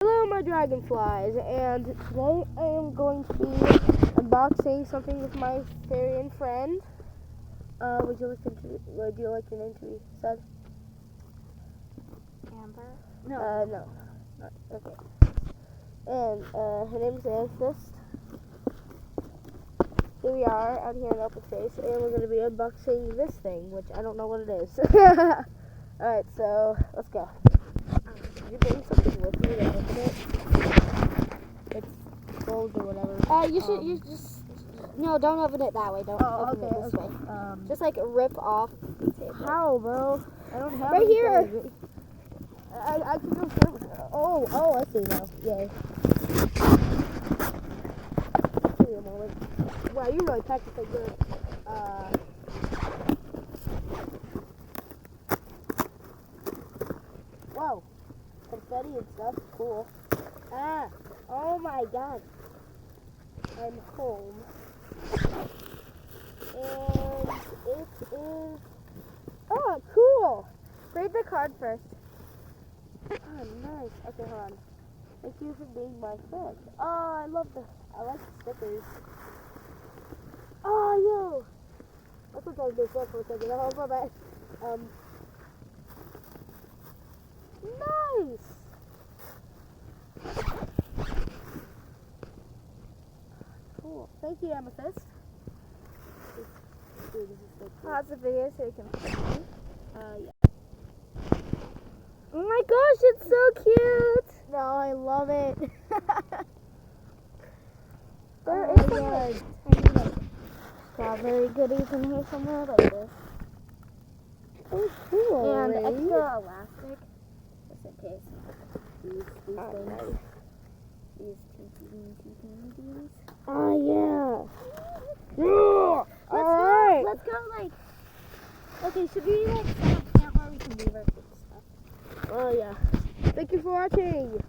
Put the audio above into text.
Hello, my dragonflies, and today I am going to be unboxing something with my Therian friend. Would you like your name to be said? Amber? No. Okay. And her name is Amethyst. Here we are out here in open space, and we're going to be unboxing this thing, which I don't know what it is. Alright, so let's go. Did you bring something with you to open it? It's gold or whatever. No, don't open it that way. Don't open it this way. Just like rip off the table. How, bro? I don't have right here. I can go through. Oh, I see now. Yay. Give me a moment. Wow, you really packed it so good. Whoa. Confetti and stuff. Cool. Oh my god. I'm home. And it is... Oh, cool. Read the card first. Oh, nice. Okay, hold on. Thank you for being my friend. Oh, I like the stickers. Oh, yo. That's what I was doing for a second. Oh, my bad. Nice. Cool. Thank you, Amethyst. Dude, this is so cool. Pause the video so you can see. Yeah. Oh my gosh, it's so cute. No, I love it. There is tiny like strawberry goodies in here somewhere like this. Oh, cool. And Ray. extra elastic, just in case. These things. Nice. These teeny beans. Oh, yeah. Alright. Let's go like, okay, should we like set up camp where we can move our food stuff? Oh, yeah. Thank you for watching.